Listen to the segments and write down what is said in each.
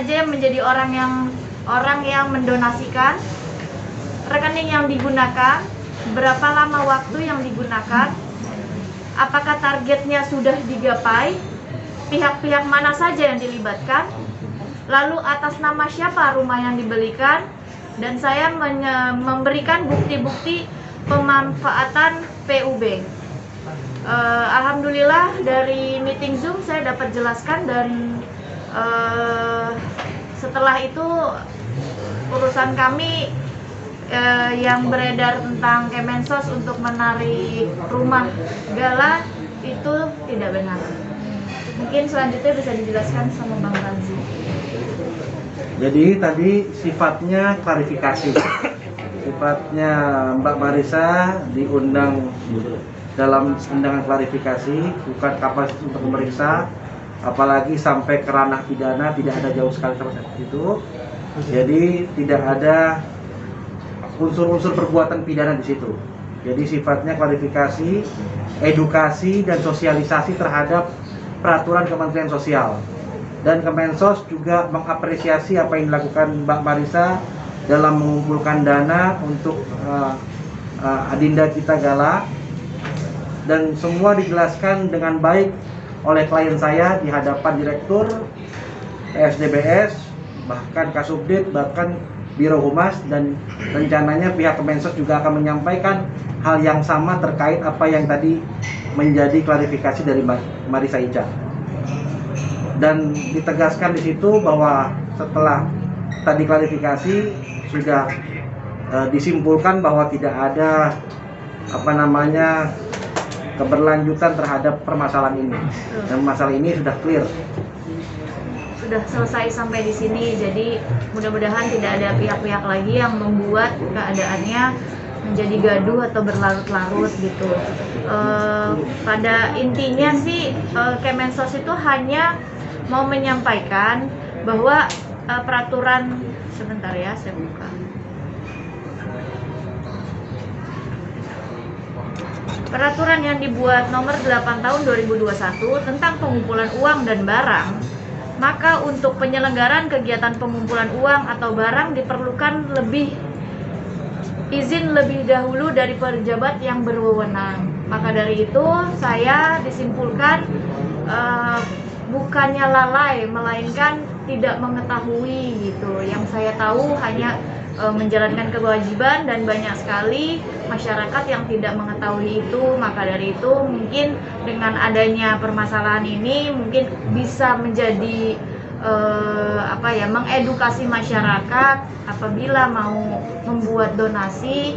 saja yang menjadi orang yang mendonasikan, rekening yang digunakan, berapa lama waktu yang digunakan, apakah targetnya sudah digapai, pihak-pihak mana saja yang dilibatkan, lalu atas nama siapa rumah yang dibelikan, dan saya memberikan bukti-bukti pemanfaatan PUB. Alhamdulillah dari meeting Zoom saya dapat jelaskan, dan setelah itu urusan kami yang beredar tentang Kemensos untuk menarik rumah Gala itu tidak benar. Mungkin selanjutnya bisa dijelaskan sama Bang Ramzi. Jadi tadi sifatnya klarifikasi. Sifatnya Mbak Marissa diundang dalam undangan klarifikasi, bukan kapasitas untuk memeriksa, apalagi sampai ke ranah pidana, tidak ada jauh sekali seperti itu. Jadi tidak ada unsur-unsur perbuatan pidana di situ. Jadi sifatnya klarifikasi, edukasi dan sosialisasi terhadap peraturan Kementerian Sosial. Dan Kemensos juga mengapresiasi apa yang dilakukan Mbak Marissa dalam mengumpulkan dana untuk adinda kita Gala, dan semua dijelaskan dengan baik oleh klien saya di hadapan Direktur PSDBS, bahkan Kasubdit, bahkan Biro Humas, dan rencananya pihak Kemensos juga akan menyampaikan hal yang sama terkait apa yang tadi menjadi klarifikasi dari Mbak Marissa Ica. Dan ditegaskan di situ bahwa setelah tadi klarifikasi sudah disimpulkan bahwa tidak ada keberlanjutan terhadap permasalahan ini, dan masalah ini sudah clear. Sudah selesai sampai di sini, jadi mudah-mudahan tidak ada pihak-pihak lagi yang membuat keadaannya menjadi gaduh atau berlarut-larut gitu. Pada intinya sih Kemensos itu hanya mau menyampaikan bahwa peraturan, sebentar ya saya buka. Peraturan yang dibuat nomor 8 tahun 2021 tentang pengumpulan uang dan barang, maka untuk penyelenggaraan kegiatan pengumpulan uang atau barang diperlukan izin lebih dahulu dari pejabat yang berwenang. Maka dari itu saya disimpulkan bukannya lalai, melainkan tidak mengetahui gitu. Yang saya tahu hanya menjalankan kewajiban, dan banyak sekali masyarakat yang tidak mengetahui itu. Maka dari itu mungkin dengan adanya permasalahan ini mungkin bisa menjadi mengedukasi masyarakat apabila mau membuat donasi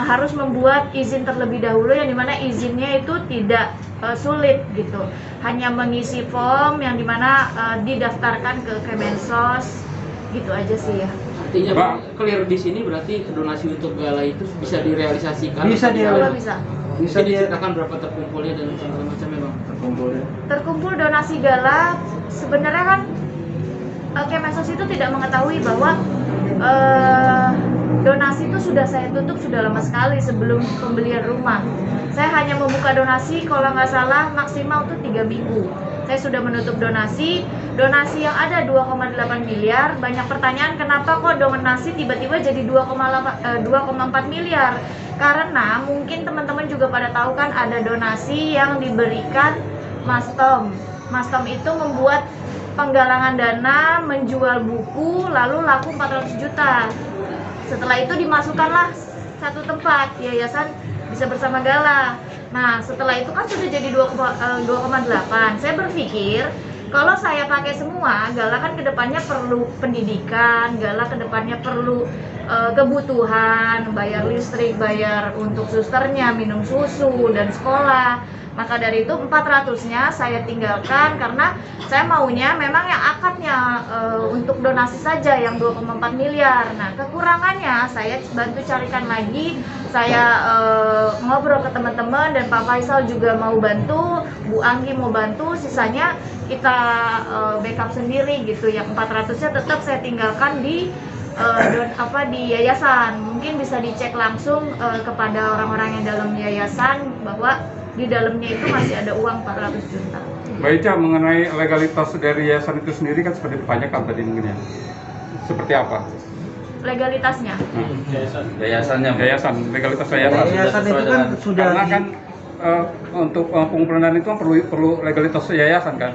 harus membuat izin terlebih dahulu, yang dimana izinnya itu tidak sulit gitu, hanya mengisi form yang dimana didaftarkan ke Kemensos gitu aja sih ya. Artinya Pak, clear di sini berarti donasi untuk Gala itu bisa direalisasikan? Bisa diceritakan berapa terkumpulnya dan segala macamnya Bang? Terkumpul donasi Gala sebenarnya kan Kemensos itu tidak mengetahui bahwa donasi itu sudah saya tutup sudah lama sekali sebelum pembelian rumah. Saya hanya membuka donasi kalau nggak salah maksimal tuh 3 minggu. Saya sudah menutup donasi yang ada 2,8 miliar. Banyak pertanyaan kenapa kok donasi tiba-tiba jadi 2,4 miliar. Karena mungkin teman-teman juga pada tahu kan ada donasi yang diberikan Mas Tom. Mas Tom itu membuat penggalangan dana, menjual buku, lalu laku 400 juta. Setelah itu dimasukkanlah satu tempat, Yayasan Bisa Bersama Gala. Nah, setelah itu kan sudah jadi 2,8. Saya berpikir, kalau saya pakai semua, Gala kan kedepannya perlu pendidikan, Gala kedepannya perlu kebutuhan, bayar listrik, bayar untuk susternya, minum susu, dan sekolah. Maka dari itu 400-nya saya tinggalkan karena saya maunya memang yang akadnya untuk donasi saja yang 2,4 miliar. Nah, kekurangannya saya bantu carikan lagi. Saya ngobrol ke teman-teman dan Pak Faisal juga mau bantu, Bu Anggi mau bantu, sisanya kita backup sendiri gitu. Yang 400-nya tetap saya tinggalkan di di yayasan. Mungkin bisa dicek langsung kepada orang-orang yang dalam yayasan bahwa di dalamnya itu masih ada uang 400 juta. Baik, Ca, mengenai legalitas dari yayasan itu sendiri kan seperti ditanyakan tadi mungkin ya. Seperti apa? Legalitasnya. Yayasannya. Yayasan, legalitas yayasan. Yayasan itu kan sudah Karena kan untuk pengumpulan dana itu kan perlu legalitas yayasan kan.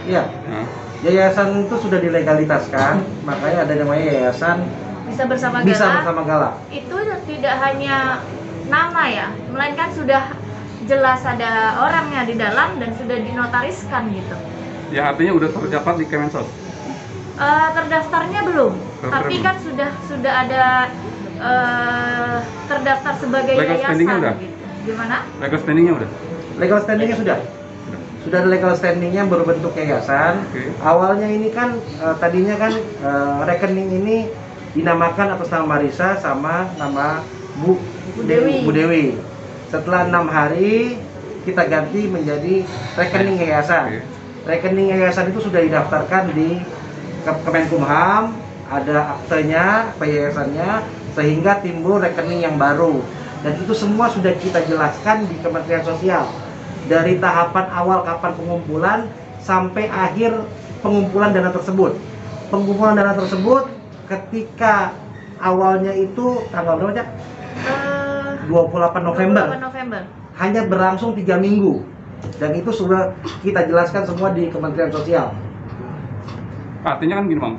iya, Nah, yayasan itu sudah dilegalitaskan, makanya ada namanya yayasan Bisa bersama bisa Gala. bersama Gala. Itu tidak hanya nama ya, melainkan sudah jelas ada orangnya di dalam dan sudah dinotariskan gitu. ya artinya udah tercatat di Kemensos. Terdaftarnya belum, tapi belum. kan sudah ada terdaftar sebagai Legal standing-nya yayasan udah? gitu. Gimana? Legal standingnya udah. Legal standingnya sudah ada legal standingnya berbentuk yayasan. Oke. Awalnya ini kan tadinya kan rekening ini dinamakan atas nama Marisa sama nama Bu Dewi. Bu Dewi. Setelah 6 hari kita ganti menjadi rekening yayasan. Oke. Rekening yayasan itu sudah didaftarkan di Kemenkumham, ada aktenya, yayasannya, sehingga timbul rekening yang baru. Dan itu semua sudah kita jelaskan di Kementerian Sosial. Dari tahapan awal kapan pengumpulan sampai akhir pengumpulan dana tersebut. Pengumpulan dana tersebut ketika awalnya itu tanggal berapa, Cak? 28 November. 28 November. Hanya berlangsung 3 minggu. Dan itu sudah kita jelaskan semua di Kementerian Sosial. Artinya kan gini Bang,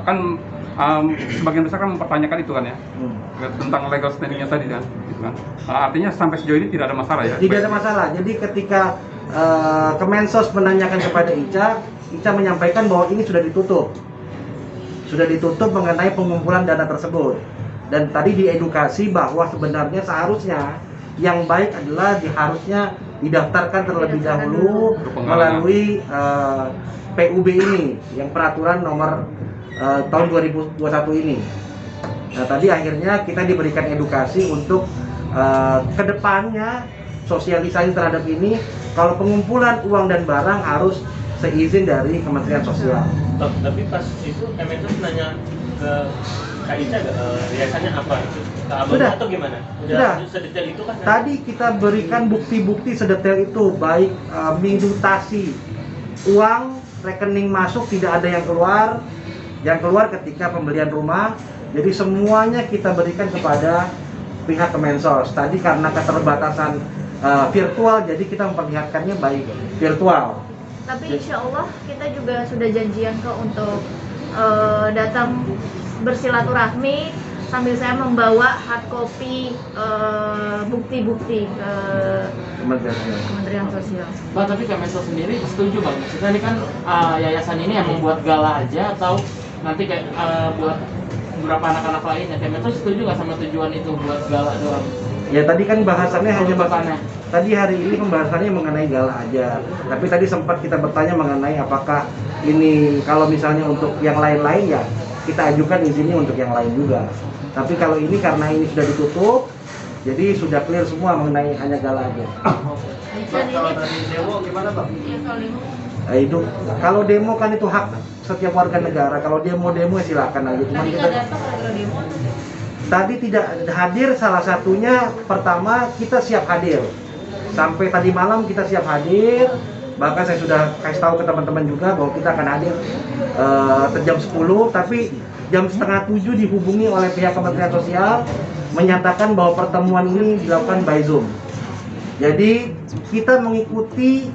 kan sebagian besar kan mempertanyakan itu kan ya, tentang legal standingnya tadi kan, gitu kan. Artinya sampai sejauh ini tidak ada masalah ya? Tidak ada masalah. Jadi ketika Kemensos menanyakan kepada Ica menyampaikan bahwa ini sudah ditutup. Sudah ditutup mengenai pengumpulan dana tersebut. Dan tadi diedukasi bahwa sebenarnya seharusnya yang baik adalah harusnya didaftarkan terlebih dahulu melalui PUB ini, yang peraturan nomor tahun 2021 ini. Nah, tadi akhirnya kita diberikan edukasi untuk kedepannya sosialisasi terhadap ini. Kalau pengumpulan uang dan barang harus seizin dari Kementerian Sosial. Tapi pas itu Kemensos nanya ke Kak Ica yayasannya apa itu? Ke Abang Sudah. atau gimana? Sudah. Sedetail itu kan? Tadi kita berikan bukti-bukti sedetail itu, baik minutasi uang, rekening masuk tidak ada yang keluar ketika pembelian rumah. Jadi semuanya kita berikan kepada pihak Kemensos. Tadi karena keterbatasan virtual, jadi kita memperlihatkannya baik virtual. Tapi insya Allah kita juga sudah janjian kok untuk datang bersilaturahmi sambil saya membawa hard copy bukti-bukti ke Kementerian Sosial. Bang, tapi Kemensos sendiri setuju Bang? Maksudnya ini kan yayasan ini yang membuat Gala aja atau nanti kayak buat beberapa anak-anak lainnya? Kemensos setuju nggak sama tujuan itu buat Gala doang? Ya tadi kan bahasannya hanya Pembahasannya. tadi hari ini pembahasannya mengenai Gala aja. Tapi tadi sempat kita bertanya mengenai apakah ini kalau misalnya untuk yang lain-lain ya kita ajukan izinnya untuk yang lain juga. Tapi kalau ini karena ini sudah ditutup, jadi sudah clear semua mengenai hanya Gala aja. Kalau dari demo gimana Bang? Nah, itu kalau demo kan itu hak setiap warga negara. Kalau demo silakan aja. Cuman kita tadi tidak hadir, salah satunya pertama kita siap hadir. Sampai tadi malam kita siap hadir. Bahkan saya sudah kasih tahu ke teman-teman juga bahwa kita akan hadir jam 10, tapi jam setengah 7 dihubungi oleh pihak Kementerian Sosial menyatakan bahwa pertemuan ini dilakukan by Zoom. Jadi kita mengikuti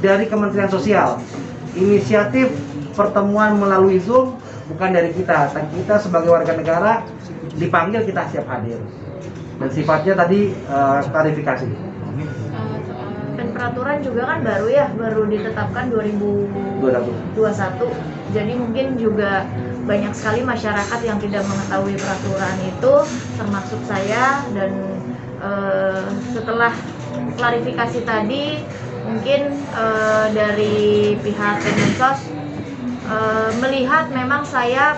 dari Kementerian Sosial. Inisiatif pertemuan melalui Zoom bukan dari kita. Dan kita sebagai warga negara dipanggil, kita siap hadir. Dan sifatnya tadi klarifikasi. Dan peraturan juga kan baru ya, baru ditetapkan 2021. Jadi mungkin juga banyak sekali masyarakat yang tidak mengetahui peraturan itu, termasuk saya. Dan setelah klarifikasi tadi, mungkin dari pihak Kemensos melihat memang saya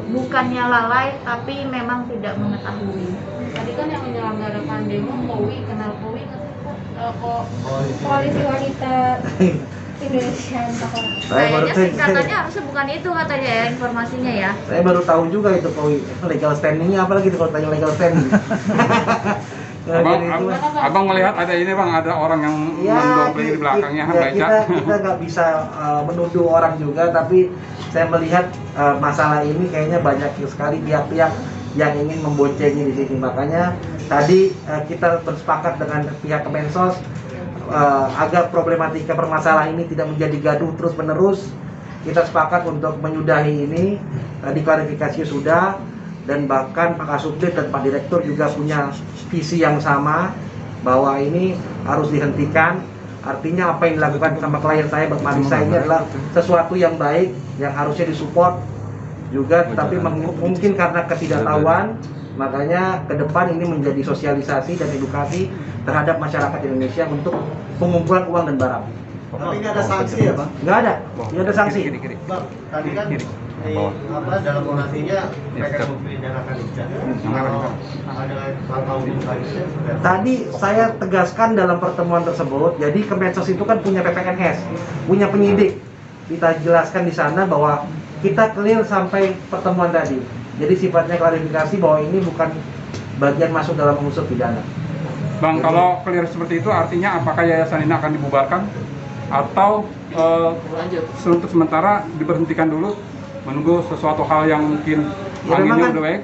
bukannya lalai, tapi memang tidak mengetahui. Tadi kan yang menyelenggarakan demo Kowi, kenal Kowi Koalisi Wanita Indonesia. Kayaknya singkatannya harusnya bukan itu katanya ya, informasinya ya. Saya baru tahu juga itu legal standingnya, apalagi kalau tanya legal standing. Nah, Abang, jadi itu, abang melihat ada ini bang, ada orang yang mendongkring di belakangnya, ya, beca. kita nggak bisa menuduh orang juga, tapi saya melihat masalah ini kayaknya banyak sekali pihak-pihak yang ingin memboncengi di sini. Makanya tadi kita bersepakat dengan pihak Kemensos agar problematika permasalahan ini tidak menjadi gaduh terus-menerus. Kita sepakat untuk menyudahi ini. Tadi klarifikasi sudah, dan bahkan Pak Kasubdit dan Pak Direktur juga punya visi yang sama bahwa ini harus dihentikan. Artinya apa yang dilakukan sama klien saya, Mbak Marisa, ini adalah sesuatu yang baik yang harusnya disupport juga, tapi mungkin karena ketidaktahuan, makanya ke depan ini menjadi sosialisasi dan edukasi terhadap masyarakat Indonesia untuk pengumpulan uang dan barang. Tapi nggak ada sanksi ya, Bang? Nggak ada, tidak ada sanksi. Bang, tadi kan dalam donasinya mereka mempidanakan Ica. Ada langkah hukum selanjutnya. Tadi saya tegaskan dalam pertemuan tersebut, jadi Kemensos itu kan punya PPNS, punya penyidik. Kita jelaskan di sana bahwa kita clear sampai pertemuan tadi. Jadi sifatnya klarifikasi bahwa ini bukan bagian masuk dalam unsur pidana. Bang, kalau clear seperti itu artinya apakah yayasan ini akan dibubarkan atau untuk sementara diberhentikan dulu menunggu sesuatu hal yang mungkin anginnya udah baik?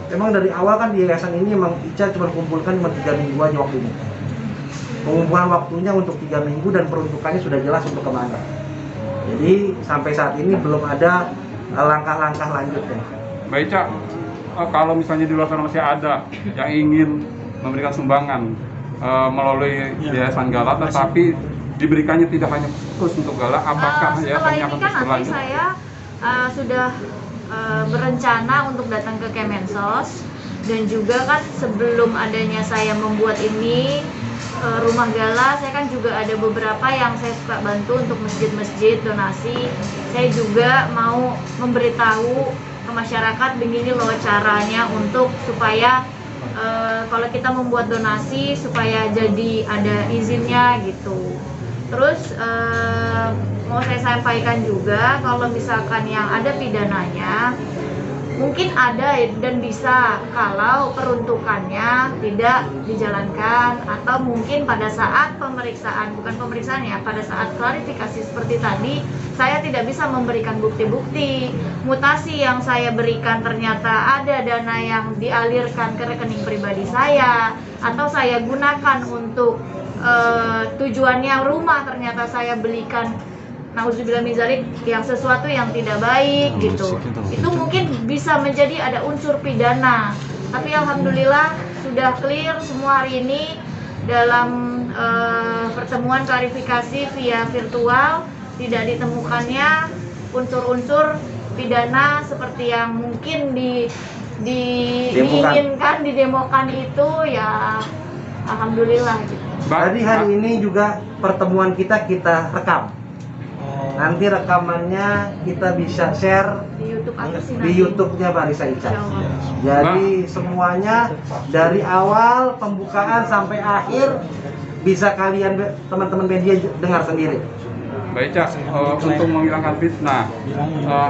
Memang dari awal kan di yayasan ini memang Ica cuma kumpulkan cuma 3 minggu aja waktunya. Pengumpulan waktunya untuk 3 minggu dan peruntukannya sudah jelas untuk kemana. Jadi sampai saat ini belum ada langkah-langkah lanjutnya. Baik, Cak. Kalau misalnya di luar sana masih ada yang ingin memberikan sumbangan melalui Yayasan Gala, tetapi diberikannya tidak hanya khusus untuk Gala, apakah setelah yayasannya ini akan kan terus nanti berlanjut? saya sudah berencana untuk datang ke Kemensos, dan juga kan sebelum adanya saya membuat ini rumah Gala, saya kan juga ada beberapa yang saya suka bantu untuk masjid-masjid donasi. Saya juga mau memberitahu ke masyarakat begini loh caranya untuk supaya kalau kita membuat donasi supaya jadi ada izinnya gitu. Terus mau saya sampaikan juga kalau misalkan yang ada pidananya mungkin ada dan bisa kalau peruntukannya tidak dijalankan, atau mungkin pada saat pemeriksaan, bukan pemeriksaan ya, pada saat klarifikasi seperti tadi saya tidak bisa memberikan bukti-bukti mutasi yang saya berikan ternyata ada dana yang dialirkan ke rekening pribadi saya, atau saya gunakan untuk tujuannya rumah ternyata saya belikan nauzubillah min dzalik yang sesuatu yang tidak baik gitu. Itu mungkin bisa menjadi ada unsur pidana. Tapi alhamdulillah sudah clear semua hari ini dalam pertemuan klarifikasi via virtual, tidak ditemukannya unsur-unsur pidana seperti yang mungkin diinginkan, didemokan itu, ya alhamdulillah gitu. Jadi hari ini juga pertemuan kita rekam. Nanti rekamannya kita bisa share Di YouTube aku sih di nanti. YouTube-nya Marisa Ica. Insyaallah. Jadi semuanya dari awal pembukaan sampai akhir bisa kalian teman-teman media dengar sendiri. Baik, Cak, untuk menghilangkan fitnah,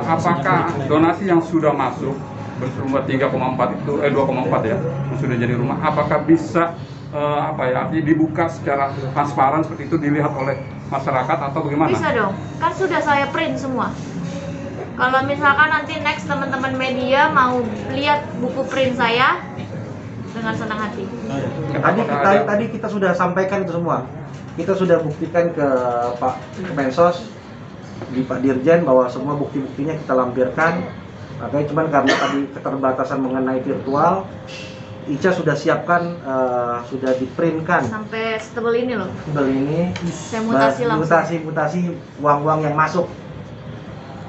apakah donasi yang sudah masuk bersumber 3,4 itu 2,4 ya, yang sudah jadi rumah, apakah bisa artinya dibuka secara transparan seperti itu, dilihat oleh masyarakat atau bagaimana? Bisa dong, kan sudah saya print semua. Kalau misalkan nanti next teman-teman media mau lihat buku print saya, dengan senang hati. Tadi kita sudah sampaikan itu semua. Kita sudah buktikan ke Pak Kemensos, di Pak Dirjen, bahwa semua bukti-buktinya kita lampirkan. Makanya cuman karena tadi keterbatasan mengenai virtual, Ica sudah siapkan, sudah diprintkan Sampai setebal ini loh. sebel ini, Saya mutasi langsung. mutasi uang-uang yang masuk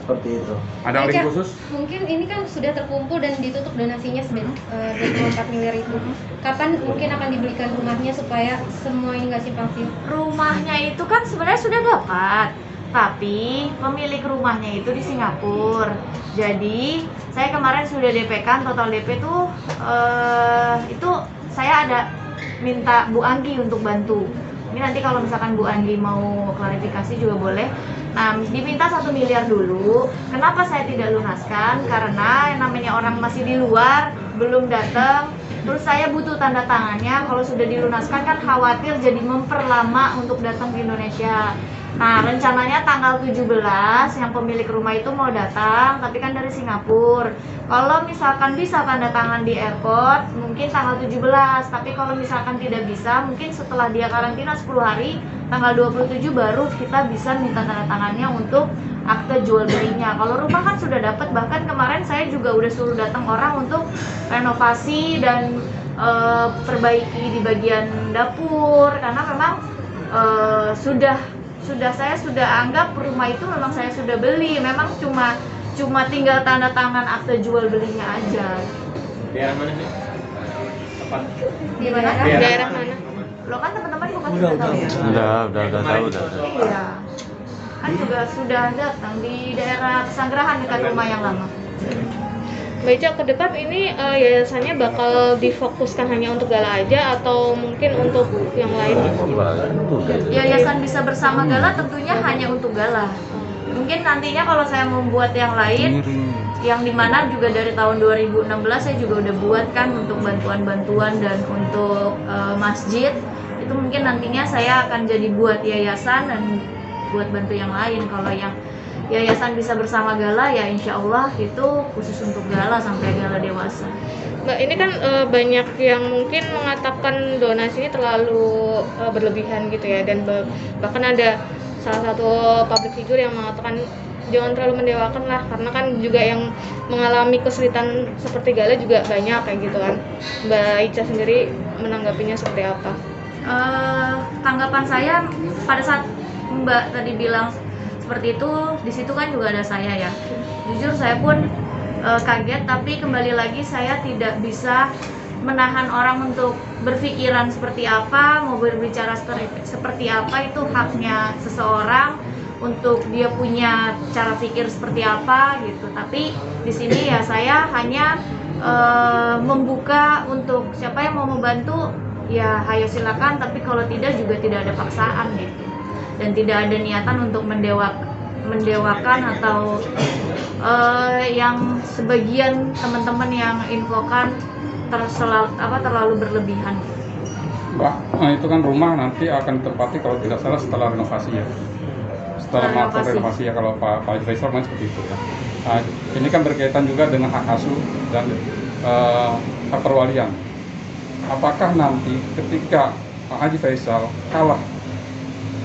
seperti itu. Ada link Cak, khusus? mungkin ini kan sudah terkumpul dan ditutup donasinya 2,4 miliar itu. Kapan mungkin akan dibelikan rumahnya supaya semua ini nggak simpang siur? Rumahnya itu kan sebenarnya sudah dapat, tapi pemilik rumahnya itu di Singapura. Jadi saya kemarin sudah DP-kan, total DP tuh itu saya ada minta Bu Anggi untuk bantu. Ini nanti kalau misalkan Bu Anggi mau klarifikasi juga boleh. Nah, diminta 1 miliar dulu. Kenapa saya tidak lunaskan? Karena yang namanya orang masih di luar, belum datang, Terus saya butuh tanda tangannya. Kalau sudah dilunaskan kan khawatir jadi memperlama untuk datang ke Indonesia. Nah, rencananya tanggal 17 yang pemilik rumah itu mau datang, tapi kan dari Singapura. Kalau misalkan bisa tanda tangan di airport, mungkin tanggal 17. Tapi kalau misalkan tidak bisa, mungkin setelah dia karantina 10 hari, tanggal 27 baru kita bisa minta tanda tangannya untuk akte jual belinya. Kalau rumah kan sudah dapat, bahkan kemarin saya juga udah suruh datang orang untuk renovasi dan perbaiki di bagian dapur, karena memang saya sudah anggap rumah itu memang saya sudah beli, memang cuma tinggal tanda tangan akte jual belinya aja. Daerah mana sih? Tempat Di mana? Daerah mana? Lo kan teman-teman bukan sudah tahu ya? Udah tahu udah. Iya. Kan juga sudah datang di daerah Pesanggerahan dekat rumah yang lama. Mbak Ica, ke depan ini yayasannya bakal difokuskan hanya untuk Gala aja atau mungkin untuk yang lain? Yayasan Bisa Bersama Gala tentunya hanya untuk Gala. Mungkin nantinya kalau saya membuat yang lain, yang dimana juga dari tahun 2016 saya juga udah buat kan untuk bantuan-bantuan dan untuk masjid, itu mungkin nantinya saya akan jadi buat yayasan dan buat bantu yang lain. Kalau yang Yayasan Bisa Bersama Gala ya insya Allah itu khusus untuk Gala sampai Gala dewasa. Mbak, ini kan banyak yang mungkin mengatakan donasi ini terlalu berlebihan gitu ya, dan bahkan ada salah satu public figure yang mengatakan jangan terlalu mendewakan lah, karena kan juga yang mengalami kesulitan seperti Gala juga banyak kayak gitu kan. Mbak Ica sendiri menanggapinya seperti apa? Tanggapan saya pada saat Mbak tadi bilang seperti itu, di situ kan juga ada saya ya. Jujur saya pun kaget, tapi kembali lagi saya tidak bisa menahan orang untuk berpikiran seperti apa, mau berbicara seperti apa, itu haknya seseorang untuk dia punya cara pikir seperti apa gitu. Tapi di sini ya saya hanya membuka untuk siapa yang mau membantu ya hayo silakan, tapi kalau tidak juga tidak ada paksaan gitu. Dan tidak ada niatan untuk mendewakan atau yang sebagian teman-teman yang infokan terlalu berlebihan. Mbak, nah itu kan rumah nanti akan ditempati kalau tidak salah setelah renovasi ya. Setelah melakukan renovasi ya, kalau Pak Faisal kan seperti itu ya. Nah, ini kan berkaitan juga dengan hak asuh dan hak perwalian. Apakah nanti ketika Pak Haji Faisal kalah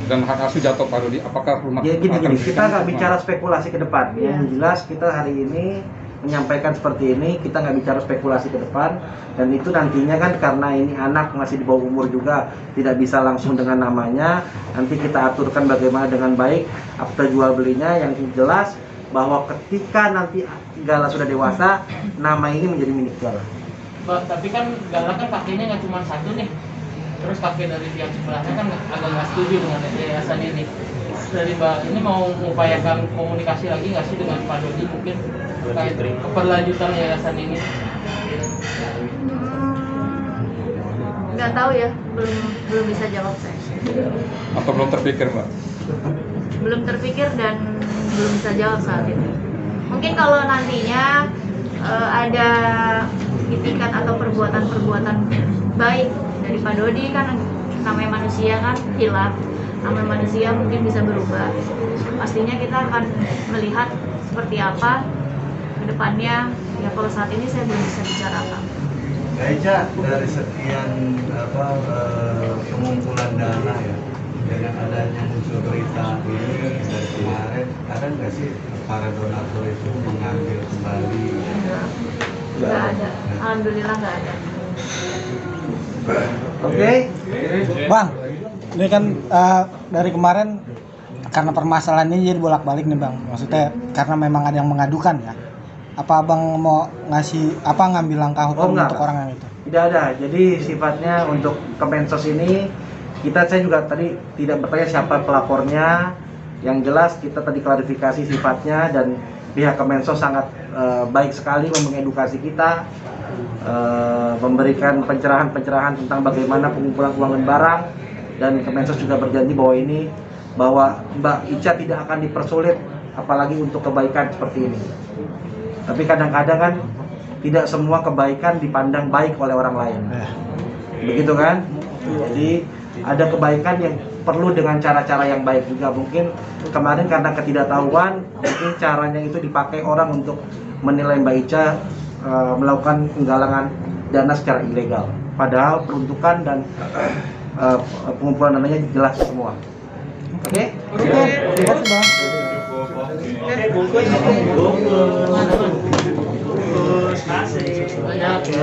dan hak asuh jatuh Pak Dodi, apakah rumah ya gini, kita nggak rumah? bicara spekulasi ke depan. Yang jelas kita hari ini menyampaikan seperti ini, kita nggak bicara spekulasi ke depan, dan itu nantinya kan karena ini anak masih di bawah umur juga tidak bisa langsung dengan namanya, nanti kita aturkan bagaimana dengan baik akte jual belinya, yang jelas bahwa ketika nanti Gala sudah dewasa, nama ini menjadi milik Gala. Mbak, tapi kan Gala kan pakainya nggak cuma satu nih, terus pakai dari pihak sebelahnya kan agak nggak setuju dengan yayasan ini. Dari Mbak ini mau mengupayakan komunikasi lagi nggak sih dengan Pak Dodi mungkin terkait keberlanjutan yayasan ini? Nggak tahu ya, belum bisa jawab saya. Atau belum terpikir, Mbak? Belum terpikir dan belum bisa jawab saat ini. Mungkin kalau nantinya ada itikat atau perbuatan-perbuatan baik dari Pak Dodi, kan namanya manusia kan hilaf, namanya manusia mungkin bisa berubah. Pastinya kita akan melihat seperti apa ke depannya. Ya kalau saat ini saya belum bisa bicara apa. Kayaknya dari sekian pengumpulan dana ya, dengan adanya muncul berita ini dari kemarin, ada nggak sih para donatur itu mengambil kembali? Nggak ada. Alhamdulillah nggak ada. Oke. Bang, ini kan dari kemarin karena permasalahan ini jadi bolak-balik nih Bang. Maksudnya karena memang ada yang mengadukan ya. Apa Abang mau ngambil langkah hukum untuk orang yang itu? Tidak ada. Jadi sifatnya untuk Kemensos ini saya juga tadi tidak bertanya siapa pelapornya. Yang jelas kita tadi klarifikasi sifatnya, dan pihak Kemensos sangat baik sekali mengedukasi kita, memberikan pencerahan-pencerahan tentang bagaimana pengumpulan uang dan barang, dan Kemensos juga berjanji bahwa Mbak Ica tidak akan dipersulit apalagi untuk kebaikan seperti ini. Tapi kadang-kadang kan tidak semua kebaikan dipandang baik oleh orang lain. Begitu kan? Jadi ada kebaikan yang perlu dengan cara-cara yang baik juga. Mungkin kemarin karena ketidaktahuan, mungkin caranya itu dipakai orang untuk menilai Mbak Ica melakukan penggalangan dana secara ilegal. Padahal peruntukan dan pengumpulan dananya jelas semua. Oke? Terima kasih Bang. Bungkus. Bungkus. Kasih.